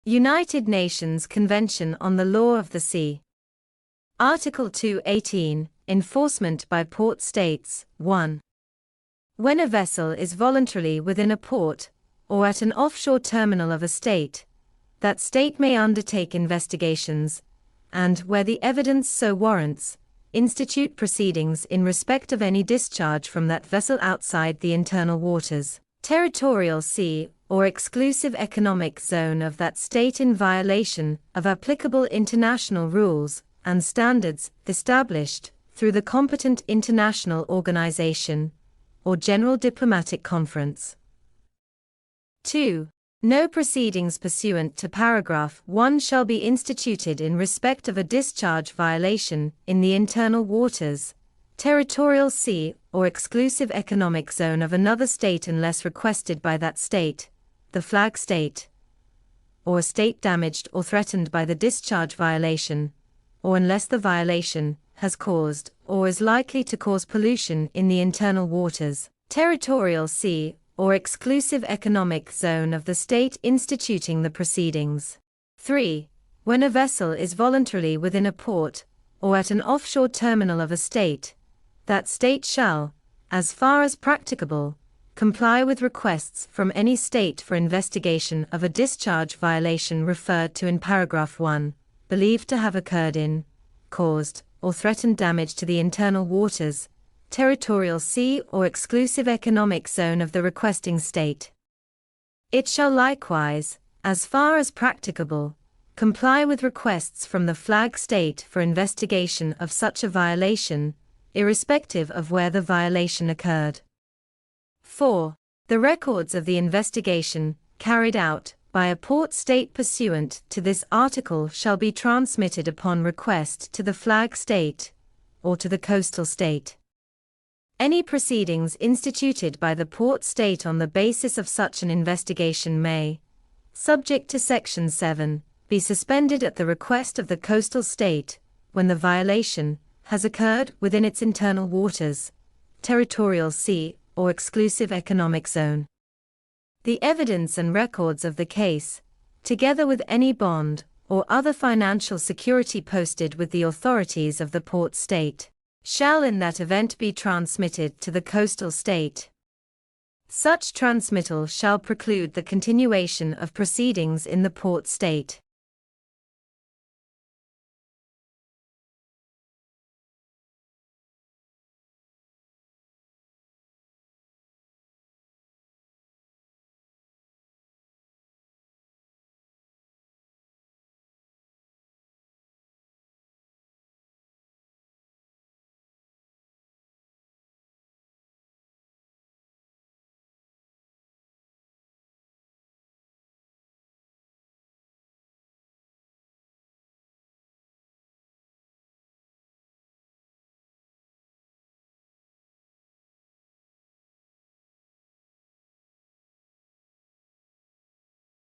United Nations Convention on the Law of the Sea. Article 218, Enforcement by Port States. 1. When a vessel is voluntarily within a port, or at an offshore terminal of a state, that state may undertake investigations, and, where the evidence so warrants, institute proceedings in respect of any discharge from that vessel outside the internal waters, territorial sea, or exclusive economic zone of that state in violation of applicable international rules and standards established through the competent international organization or general diplomatic conference. 2. No proceedings pursuant to paragraph 1 shall be instituted in respect of a discharge violation in the internal waters, territorial sea, or exclusive economic zone of another state unless requested by that state, the flag state, or a state damaged or threatened by the discharge violation, or unless the violation has caused or is likely to cause pollution in the internal waters, territorial sea, or exclusive economic zone of the state instituting the proceedings. 3. When a vessel is voluntarily within a port, or at an offshore terminal of a state, that state shall, as far as practicable, comply with requests from any state for investigation of a discharge violation referred to in paragraph 1, believed to have occurred in, caused, or threatened damage to the internal waters, territorial sea, or exclusive economic zone of the requesting state. It shall likewise, as far as practicable, comply with requests from the flag state for investigation of such a violation, irrespective of where the violation occurred. 4. The records of the investigation, carried out by a port state pursuant to this article shall be transmitted upon request to the flag state, or to the coastal state. Any proceedings instituted by the port state on the basis of such an investigation may, subject to Section 7, be suspended at the request of the coastal state, when the violation has occurred within its internal waters, territorial sea, or exclusive economic zone. The evidence and records of the case, together with any bond or other financial security posted with the authorities of the port state, shall in that event be transmitted to the coastal state. Such transmittal shall preclude the continuation of proceedings in the port state.